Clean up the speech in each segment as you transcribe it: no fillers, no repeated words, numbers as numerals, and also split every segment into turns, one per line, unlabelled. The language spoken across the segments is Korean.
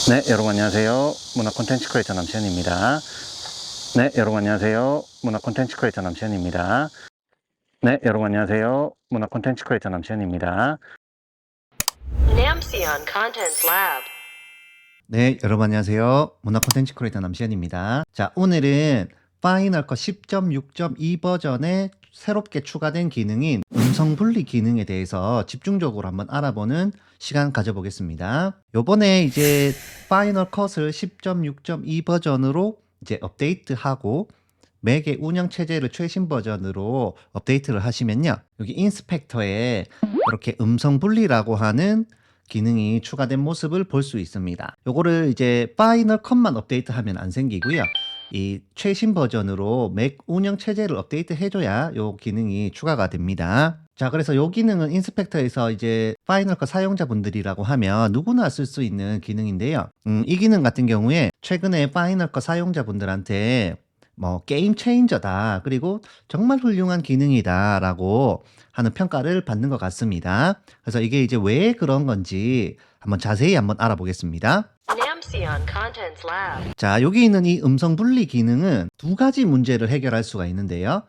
네, 여러분 안녕하세요. 문화 콘텐츠 크리에이터 남시현입니다. 네, 여러분 안녕하세요. 문화 콘텐츠 크리에이터 남시현입니다. 네, 여러분 안녕하세요. 문화 콘텐츠 크리에이터 남시현입니다.
Namsion Contents Lab.
네, 여러분 안녕하세요. 문화 콘텐츠 크리에이터 남시현입니다. 자, 오늘은 파이널 컷 10.6.2 버전에 새롭게 추가된 기능인 음성 분리 기능에 대해서 집중적으로 한번 알아보는 시간 가져보겠습니다. 요번에 이제 파이널 컷을 10.6.2 버전으로 이제 업데이트하고 맥의 운영 체제를 최신 버전으로 업데이트를 하시면요. 여기 인스펙터에 이렇게 음성 분리라고 하는 기능이 추가된 모습을 볼 수 있습니다. 요거를 이제 파이널 컷만 업데이트하면 안 생기고요. 이 최신 버전으로 맥 운영 체제를 업데이트 해줘야 요 기능이 추가가 됩니다. 자, 그래서 요 기능은 인스펙터에서 이제 파이널 컷 사용자분들이라고 하면 누구나 쓸 수 있는 기능인데요. 이 기능 같은 경우에 최근에 파이널 컷 사용자분들한테 뭐 게임 체인저다, 그리고 정말 훌륭한 기능이다 라고 하는 평가를 받는 것 같습니다. 그래서 이게 이제 왜 그런 건지 한번 자세히 한번 알아보겠습니다.
Namsion Contents Lab.
자, 여기 있는 이 음성 분리 기능은 두 가지 문제를 해결할 수가 있는데요.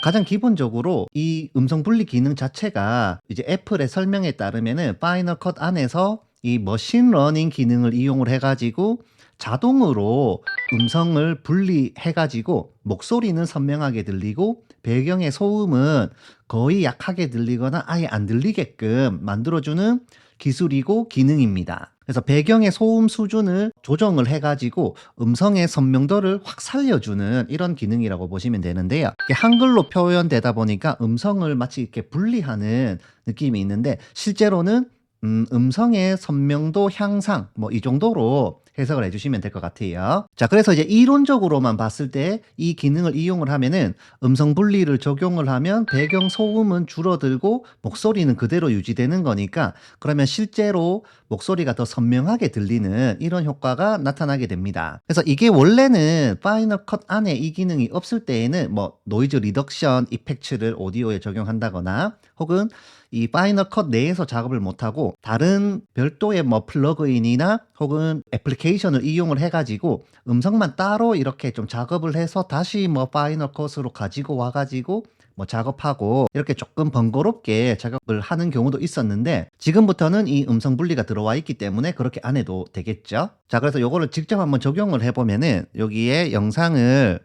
가장 기본적으로 이 음성 분리 기능 자체가 이제 애플의 설명에 따르면은 파이널 컷 안에서 이 머신 러닝 기능을 이용을 해가지고 자동으로 음성을 분리해가지고 목소리는 선명하게 들리고 배경의 소음은 거의 약하게 들리거나 아예 안 들리게끔 만들어주는 기술이고 기능입니다. 그래서 배경의 소음 수준을 조정을 해가지고 음성의 선명도를 확 살려주는 이런 기능이라고 보시면 되는데요. 이게 한글로 표현되다 보니까 음성을 마치 이렇게 분리하는 느낌이 있는데 실제로는 음성의 선명도 향상 뭐 이 정도로 해석을 해주시면 될 것 같아요. 자, 그래서 이제 이론적으로만 봤을 때 이 기능을 이용을 하면은 음성 분리를 적용을 하면 배경 소음은 줄어들고 목소리는 그대로 유지되는 거니까 그러면 실제로 목소리가 더 선명하게 들리는 이런 효과가 나타나게 됩니다. 그래서 이게 원래는 파이널 컷 안에 이 기능이 없을 때에는 뭐 노이즈 리덕션 이펙트를 오디오에 적용한다거나 혹은 이 파이널 컷 내에서 작업을 못하고 다른 별도의 뭐 플러그인이나 혹은 애플리케이션을 이용을 해가지고 음성만 따로 이렇게 좀 작업을 해서 다시 뭐 파이널 컷으로 가지고 와가지고 뭐 작업하고 이렇게 조금 번거롭게 작업을 하는 경우도 있었는데 지금부터는 이 음성 분리가 들어와 있기 때문에 그렇게 안 해도 되겠죠. 자, 그래서 요거를 직접 한번 적용을 해보면은 여기에 영상을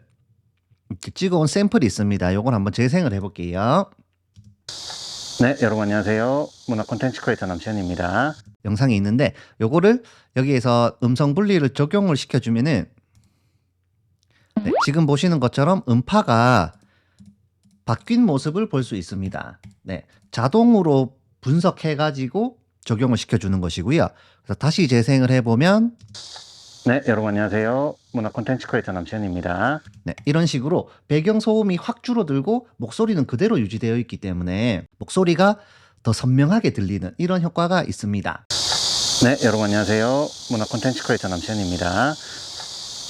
이렇게 찍어온 샘플이 있습니다. 요걸 한번 재생을 해볼게요.
네, 여러분 안녕하세요. 문화 콘텐츠 크리에이터 남시현입니다.
영상이 있는데 요거를 여기에서 음성 분리를 적용을 시켜주면은 네, 지금 보시는 것처럼 음파가 바뀐 모습을 볼 수 있습니다. 네, 자동으로 분석해가지고 적용을 시켜주는 것이고요. 그래서 다시 재생을 해보면
네, 여러분 안녕하세요. 문화 콘텐츠 크리에이터 남시현입니다.
네, 이런 식으로 배경 소음이 확 줄어들고 목소리는 그대로 유지되어 있기 때문에 목소리가 더 선명하게 들리는 이런 효과가 있습니다.
네, 여러분 안녕하세요. 문화 콘텐츠 크리에이터 남시현입니다.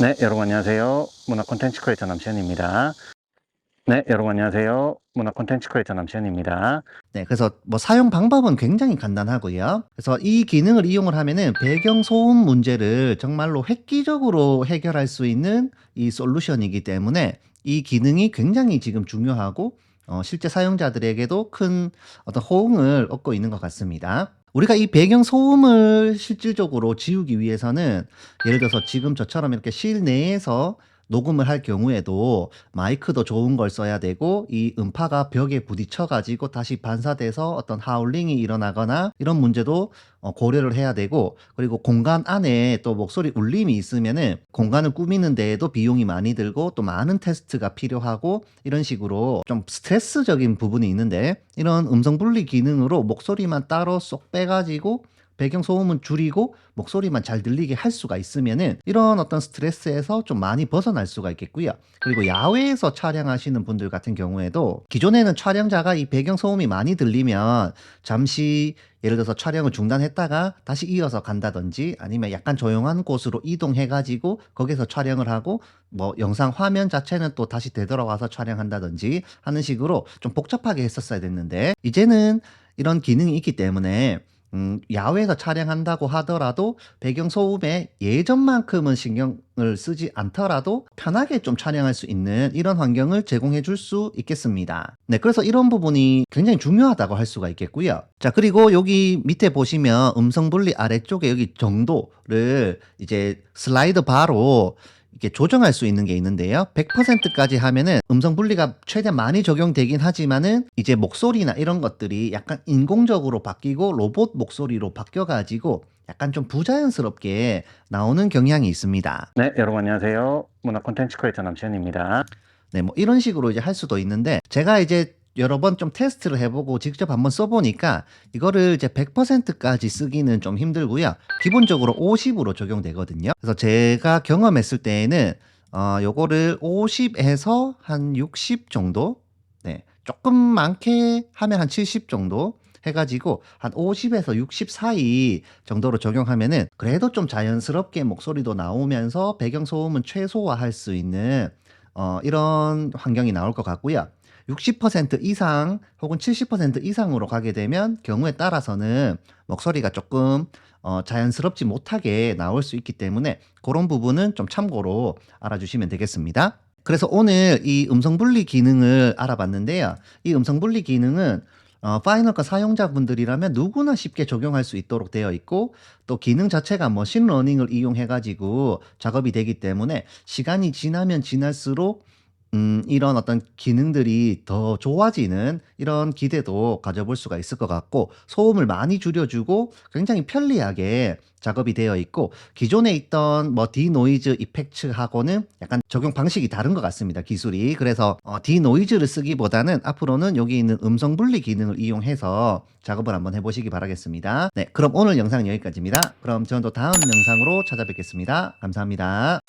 네, 여러분 안녕하세요. 문화 콘텐츠 크리에이터 남시현입니다. 네, 여러분 안녕하세요. 문화 콘텐츠 크리에이터 남시현입니다.
네, 그래서 뭐 사용 방법은 굉장히 간단하고요. 그래서 이 기능을 이용을 하면은 배경 소음 문제를 정말로 획기적으로 해결할 수 있는 이 솔루션이기 때문에 이 기능이 굉장히 지금 중요하고 실제 사용자들에게도 큰 어떤 호응을 얻고 있는 것 같습니다. 우리가 이 배경 소음을 실질적으로 지우기 위해서는 예를 들어서 지금 저처럼 이렇게 실내에서 녹음을 할 경우에도 마이크도 좋은 걸 써야 되고 이 음파가 벽에 부딪혀 가지고 다시 반사돼서 어떤 하울링이 일어나거나 이런 문제도 고려를 해야 되고, 그리고 공간 안에 또 목소리 울림이 있으면은 공간을 꾸미는 데에도 비용이 많이 들고 또 많은 테스트가 필요하고 이런 식으로 좀 스트레스적인 부분이 있는데 이런 음성 분리 기능으로 목소리만 따로 쏙 빼가지고 배경 소음은 줄이고 목소리만 잘 들리게 할 수가 있으면은 이런 어떤 스트레스에서 좀 많이 벗어날 수가 있겠고요. 그리고 야외에서 촬영하시는 분들 같은 경우에도 기존에는 촬영자가 이 배경 소음이 많이 들리면 잠시 예를 들어서 촬영을 중단했다가 다시 이어서 간다든지 아니면 약간 조용한 곳으로 이동해 가지고 거기서 촬영을 하고 뭐 영상 화면 자체는 또 다시 되돌아와서 촬영한다든지 하는 식으로 좀 복잡하게 했었어야 됐는데 이제는 이런 기능이 있기 때문에 야외에서 촬영한다고 하더라도 배경 소음에 예전만큼은 신경을 쓰지 않더라도 편하게 좀 촬영할 수 있는 이런 환경을 제공해 줄 수 있겠습니다. 네, 그래서 이런 부분이 굉장히 중요하다고 할 수가 있겠고요. 자, 그리고 여기 밑에 보시면 음성 분리 아래쪽에 여기 정도를 이제 슬라이드 바로 이렇게 조정할 수 있는 게 있는데요. 100%까지 하면은 음성 분리가 최대한 많이 적용되긴 하지만은 이제 목소리나 이런 것들이 약간 인공적으로 바뀌고 로봇 목소리로 바뀌어가지고 약간 좀 부자연스럽게 나오는 경향이 있습니다.
네, 여러분 안녕하세요. 문화 콘텐츠 크리에이터 남시현입니다.
네, 뭐 이런 식으로 이제 할 수도 있는데 제가 이제 여러 번 좀 테스트를 해보고 직접 한번 써보니까 이거를 이제 100%까지 쓰기는 좀 힘들고요. 기본적으로 50으로 적용되거든요. 그래서 제가 경험했을 때에는 요거를 50에서 한 60 정도, 네, 조금 많게 하면 한 70 정도 해가지고 한 50에서 60 사이 정도로 적용하면은 그래도 좀 자연스럽게 목소리도 나오면서 배경 소음은 최소화할 수 있는 이런 환경이 나올 것 같고요. 60% 이상 혹은 70% 이상으로 가게 되면 경우에 따라서는 목소리가 조금 자연스럽지 못하게 나올 수 있기 때문에 그런 부분은 좀 참고로 알아주시면 되겠습니다. 그래서 오늘 이 음성 분리 기능을 알아봤는데요. 이 음성 분리 기능은 파이널 컷 사용자분들이라면 누구나 쉽게 적용할 수 있도록 되어 있고 또 기능 자체가 머신러닝을 이용해 가지고 작업이 되기 때문에 시간이 지나면 지날수록 이런 어떤 기능들이 더 좋아지는 이런 기대도 가져볼 수가 있을 것 같고 소음을 많이 줄여주고 굉장히 편리하게 작업이 되어 있고 기존에 있던 뭐 디노이즈 이펙트하고는 약간 적용 방식이 다른 것 같습니다. 기술이. 그래서 디노이즈를 쓰기보다는 앞으로는 여기 있는 음성 분리 기능을 이용해서 작업을 한번 해보시기 바라겠습니다. 네, 그럼 오늘 영상은 여기까지입니다. 그럼 저는 또 다음 영상으로 찾아뵙겠습니다. 감사합니다.